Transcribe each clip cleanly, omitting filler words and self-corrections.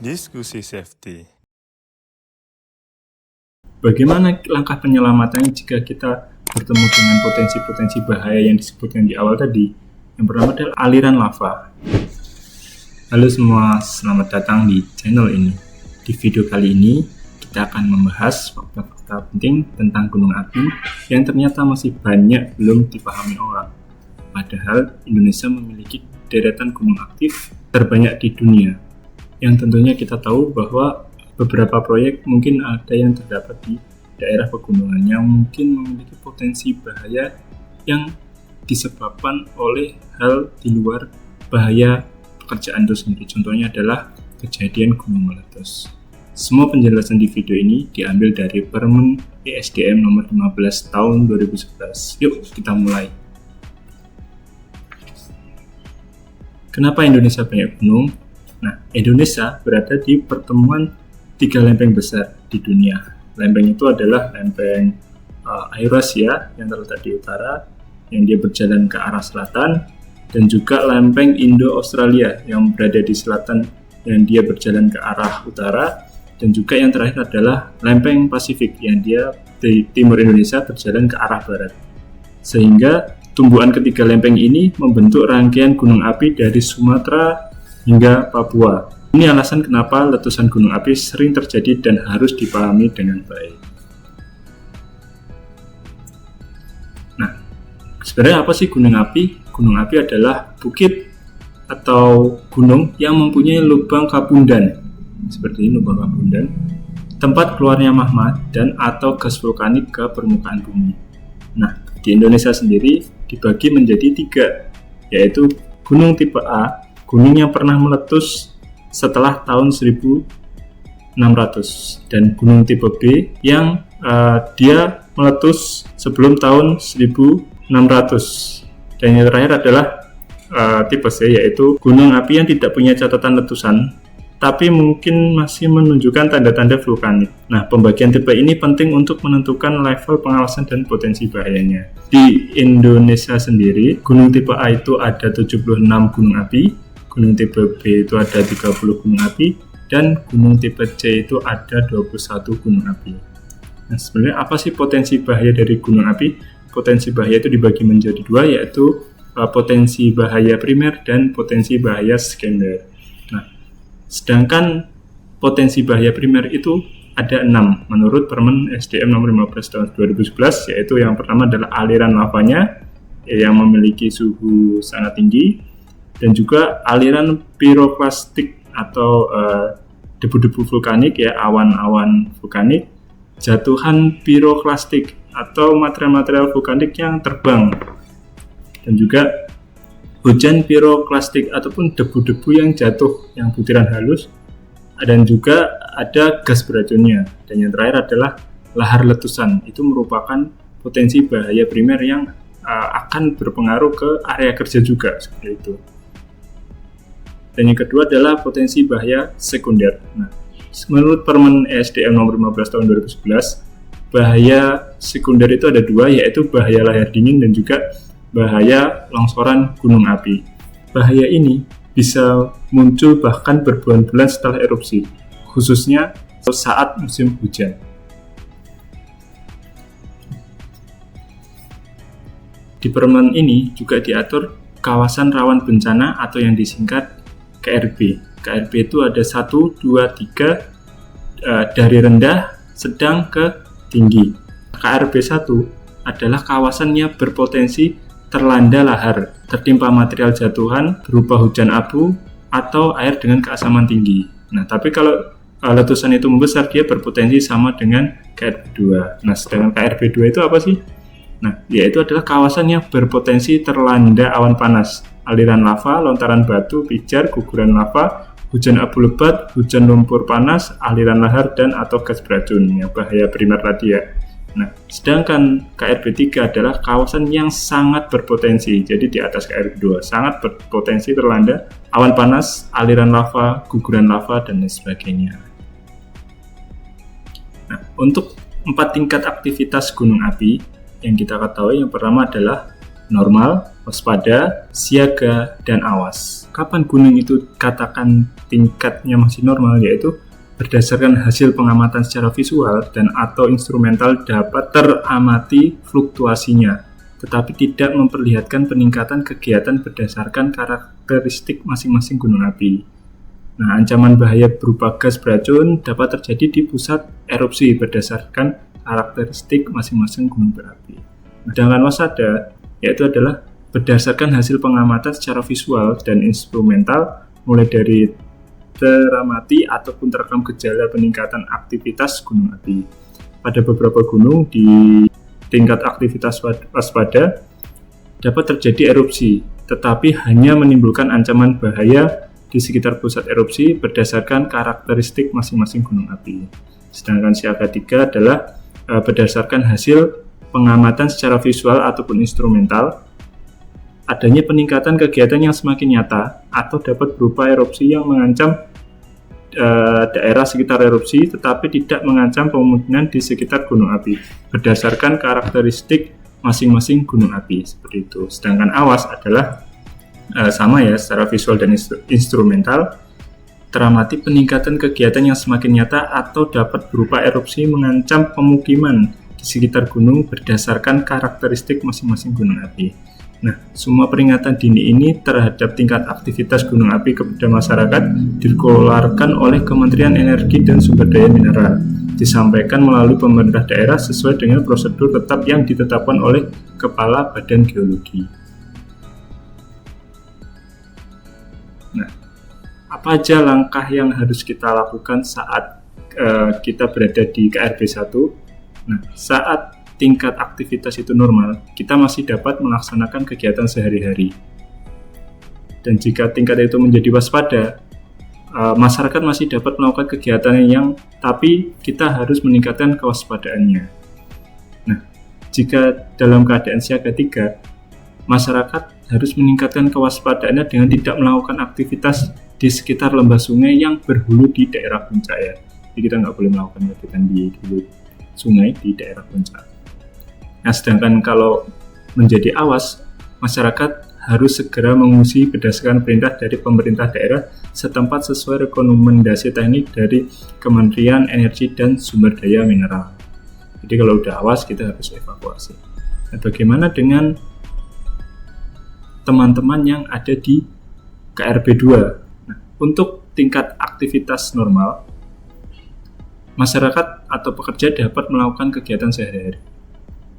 Diskusi safety. Bagaimana langkah penyelamatannya jika kita bertemu dengan potensi-potensi bahaya yang disebutkan di awal tadi? Yang pertama adalah aliran lava. Halo semua, selamat datang di channel ini. Di video kali ini, kita akan membahas fakta-fakta penting tentang gunung api yang ternyata masih banyak belum dipahami orang. Padahal Indonesia memiliki deretan gunung aktif terbanyak di dunia, yang tentunya kita tahu bahwa beberapa proyek mungkin ada yang terdapat di daerah pegunungan yang mungkin memiliki potensi bahaya yang disebabkan oleh hal di luar bahaya pekerjaan itu sendiri. Contohnya adalah kejadian gunung meletus. Semua penjelasan di video ini diambil dari Permen ESDM nomor 15 tahun 2011. Yuk kita mulai. Kenapa Indonesia banyak gunung? Nah, Indonesia berada di pertemuan 3 lempeng besar di dunia. Lempeng itu adalah lempeng Eurasia yang terletak di utara, yang dia berjalan ke arah selatan, dan juga lempeng Indo-Australia yang berada di selatan, yang dia berjalan ke arah utara, dan juga yang terakhir adalah lempeng Pasifik yang dia di timur Indonesia berjalan ke arah barat. Sehingga tumbuhan ketiga lempeng ini membentuk rangkaian gunung api dari Sumatera hingga Papua. Ini alasan kenapa letusan gunung api sering terjadi dan harus dipahami dengan baik. Nah, sebenarnya apa sih gunung api? Gunung api adalah bukit atau gunung yang mempunyai lubang kapundaan, seperti ini lubang kapundaan, tempat keluarnya magma dan atau gas vulkanik ke permukaan bumi. Nah, di Indonesia sendiri dibagi menjadi 3, yaitu gunung tipe A, gunung yang pernah meletus setelah tahun 1600, dan gunung tipe B yang dia meletus sebelum tahun 1600, dan yang terakhir adalah tipe C, yaitu gunung api yang tidak punya catatan letusan tapi mungkin masih menunjukkan tanda-tanda vulkanik. Nah, pembagian tipe ini penting untuk menentukan level pengawasan dan potensi bahayanya. Di Indonesia sendiri, gunung tipe A itu ada 76 gunung api, gunung tipe B itu ada 30 gunung api, dan gunung tipe C itu ada 21 gunung api. Nah, sebenarnya apa sih potensi bahaya dari gunung api? Potensi bahaya itu dibagi menjadi 2, yaitu potensi bahaya primer dan potensi bahaya sekunder. Nah, sedangkan potensi bahaya primer itu ada 6 menurut Permen ESDM nomor 15 tahun 2011, yaitu yang pertama adalah aliran lavanya yang memiliki suhu sangat tinggi, dan juga aliran piroklastik atau debu-debu vulkanik, ya, awan-awan vulkanik, jatuhan piroklastik atau material-material vulkanik yang terbang, dan juga hujan piroklastik ataupun debu-debu yang jatuh yang butiran halus, dan juga ada gas beracunnya. Dan yang terakhir adalah lahar letusan. Itu merupakan potensi bahaya primer yang akan berpengaruh ke area kerja juga, seperti itu. Dan yang kedua adalah potensi bahaya sekunder. Nah, menurut Permen ESDM nomor 15 tahun 2011, bahaya sekunder itu ada 2, yaitu bahaya lahar dingin dan juga bahaya longsoran gunung api. Bahaya ini bisa muncul bahkan berbulan-bulan setelah erupsi, khususnya saat musim hujan. Di permen ini juga diatur kawasan rawan bencana atau yang disingkat KRB. KRB itu ada 1, 2, 3 dari rendah, sedang ke tinggi. KRB 1 adalah kawasannya berpotensi terlanda lahar, tertimpa material jatuhan berupa hujan abu atau air dengan keasaman tinggi. Nah, tapi kalau letusan itu membesar, dia berpotensi sama dengan KRB 2. Nah, sedangkan KRB 2 itu apa sih? Nah, yaitu adalah kawasan yang berpotensi terlanda awan panas, aliran lava, lontaran batu, pijar, guguran lava, hujan abu lebat, hujan lumpur panas, aliran lahar, dan atau gas beracun yang bahaya primer tadi, ya. Nah, sedangkan KRB 3 adalah kawasan yang sangat berpotensi, jadi di atas KRB 2, sangat berpotensi terlanda awan panas, aliran lava, guguran lava, dan lain sebagainya. Nah, untuk 4 tingkat aktivitas gunung api yang kita ketahui, yang pertama adalah normal, waspada, siaga, dan awas. Kapan gunung itu katakan tingkatnya masih normal, yaitu berdasarkan hasil pengamatan secara visual dan atau instrumental dapat teramati fluktuasinya, tetapi tidak memperlihatkan peningkatan kegiatan berdasarkan karakteristik masing-masing gunung api. Nah, ancaman bahaya berupa gas beracun dapat terjadi di pusat erupsi berdasarkan karakteristik masing-masing gunung berapi. Sedangkan waspada yaitu adalah berdasarkan hasil pengamatan secara visual dan instrumental, mulai dari teramati ataupun terekam gejala peningkatan aktivitas gunung api. Pada beberapa gunung di tingkat aktivitas waspada dapat terjadi erupsi, tetapi hanya menimbulkan ancaman bahaya di sekitar pusat erupsi berdasarkan karakteristik masing-masing gunung api. Sedangkan siaga 3 adalah berdasarkan hasil pengamatan secara visual ataupun instrumental, adanya peningkatan kegiatan yang semakin nyata atau dapat berupa erupsi yang mengancam daerah sekitar erupsi tetapi tidak mengancam kemungkinan di sekitar gunung api berdasarkan karakteristik masing-masing gunung api, seperti itu. Sedangkan awas adalah sama ya, secara visual dan instrumental, teramati peningkatan kegiatan yang semakin nyata atau dapat berupa erupsi mengancam pemukiman di sekitar gunung berdasarkan karakteristik masing-masing gunung api. Nah, semua peringatan dini ini terhadap tingkat aktivitas gunung api kepada masyarakat dikeluarkan oleh Kementerian Energi dan Sumber Daya Mineral, disampaikan melalui pemerintah daerah sesuai dengan prosedur tetap yang ditetapkan oleh Kepala Badan Geologi. Nah, apa aja langkah yang harus kita lakukan saat kita berada di KRB 1? Nah, saat tingkat aktivitas itu normal, kita masih dapat melaksanakan kegiatan sehari-hari. Dan jika tingkat itu menjadi waspada, masyarakat masih dapat melakukan kegiatan tapi kita harus meningkatkan kewaspadaannya. Nah, jika dalam keadaan siaga 3, masyarakat harus meningkatkan kewaspadaannya dengan tidak melakukan aktivitas di sekitar lembah sungai yang berhulu di daerah puncak ya. Jadi kita nggak boleh melakukan kegiatan di hulu sungai di daerah puncak. Nah, sedangkan kalau menjadi awas, masyarakat harus segera mengungsi berdasarkan perintah dari pemerintah daerah setempat sesuai rekomendasi teknik dari Kementerian Energi dan Sumber Daya Mineral. Jadi kalau udah awas, kita harus evakuasi. Nah, bagaimana dengan teman-teman yang ada di KRB 2? Nah, untuk tingkat aktivitas normal, masyarakat atau pekerja dapat melakukan kegiatan sehari-hari.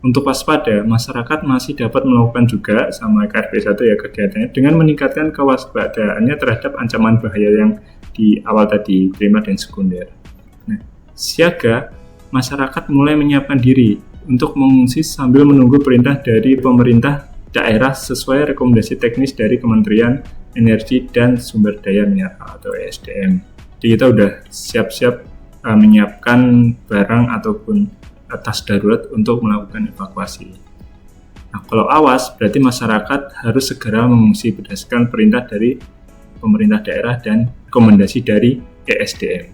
Untuk waspada, masyarakat masih dapat melakukan juga sama KRB 1 ya kegiatannya dengan meningkatkan kewaspadaannya terhadap ancaman bahaya yang di awal tadi, primer dan sekunder. Nah, siaga, masyarakat mulai menyiapkan diri untuk mengungsi sambil menunggu perintah dari pemerintah daerah sesuai rekomendasi teknis dari Kementerian Energi dan Sumber Daya Mineral atau ESDM. Jadi kita udah siap-siap menyiapkan barang ataupun tas darurat untuk melakukan evakuasi. Nah, kalau awas berarti masyarakat harus segera mengungsi berdasarkan perintah dari pemerintah daerah dan rekomendasi dari ESDM.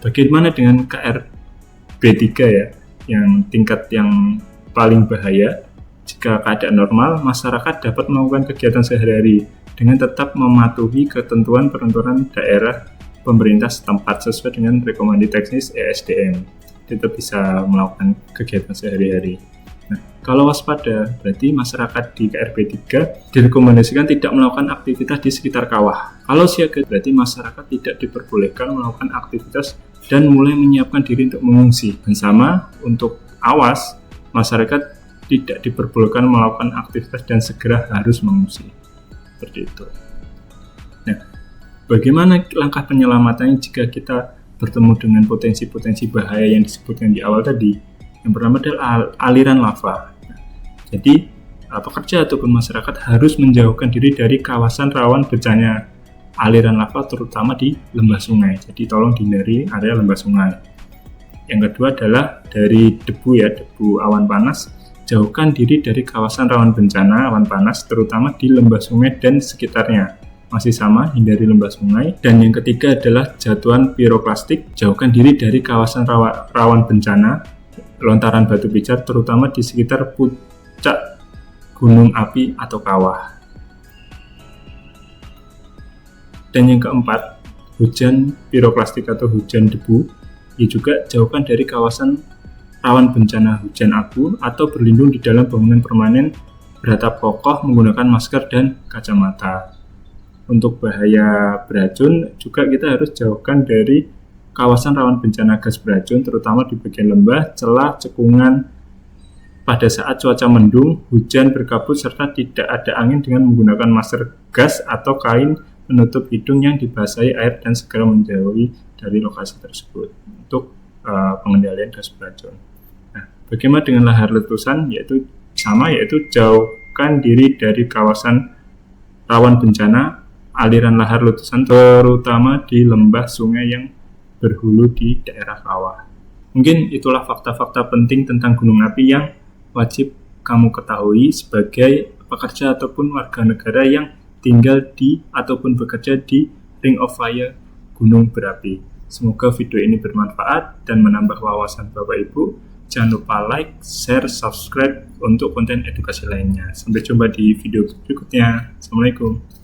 Bagaimana dengan KRB 3 ya, yang tingkat yang paling bahaya? Jika keadaan normal, masyarakat dapat melakukan kegiatan sehari-hari dengan tetap mematuhi ketentuan peraturan daerah pemerintah setempat sesuai dengan rekomendasi teknis ESDM. Tetap bisa melakukan kegiatan sehari-hari. Nah, kalau waspada, berarti masyarakat di KRB 3 direkomendasikan tidak melakukan aktivitas di sekitar kawah. Kalau siaga, berarti masyarakat tidak diperbolehkan melakukan aktivitas dan mulai menyiapkan diri untuk mengungsi. Dan sama, untuk awas, masyarakat tidak diperbolehkan melakukan aktivitas dan segera harus mengungsi. Seperti itu. Nah, bagaimana langkah penyelamatannya jika kita bertemu dengan potensi-potensi bahaya yang disebutkan di awal tadi? Yang pertama adalah aliran lava. Jadi pekerja ataupun masyarakat harus menjauhkan diri dari kawasan rawan bencana aliran lava terutama di lembah sungai. Jadi tolong hindari area lembah sungai. Yang kedua adalah dari debu awan panas. Jauhkan diri dari kawasan rawan bencana awan panas terutama di lembah sungai dan sekitarnya. Masih sama, hindari lembah sungai. Dan yang ketiga adalah jatuhan piroklastik. Jauhkan diri dari kawasan rawan bencana lontaran batu pijar terutama di sekitar puncak gunung api atau kawah. Dan yang keempat, hujan piroklastik atau hujan debu, ya juga jauhkan dari kawasan rawan bencana hujan abu atau berlindung di dalam bangunan permanen beratap kokoh menggunakan masker dan kacamata. Untuk bahaya beracun juga kita harus jauhkan dari kawasan rawan bencana gas beracun, terutama di bagian lembah, celah, cekungan pada saat cuaca mendung, hujan berkabut, serta tidak ada angin dengan menggunakan masker gas atau kain menutup hidung yang dibasahi air dan segera menjauhi dari lokasi tersebut untuk pengendalian gas beracun. Nah, bagaimana dengan lahar letusan? Yaitu jauhkan diri dari kawasan rawan bencana aliran lahar letusan, terutama di lembah sungai yang berhulu di daerah kawah. Mungkin itulah fakta-fakta penting tentang gunung api yang wajib kamu ketahui sebagai pekerja ataupun warga negara yang tinggal di ataupun bekerja di Ring of Fire gunung berapi. Semoga video ini bermanfaat dan menambah wawasan Bapak Ibu. Jangan lupa like, share, subscribe untuk konten edukasi lainnya. Sampai jumpa di video berikutnya. Assalamualaikum.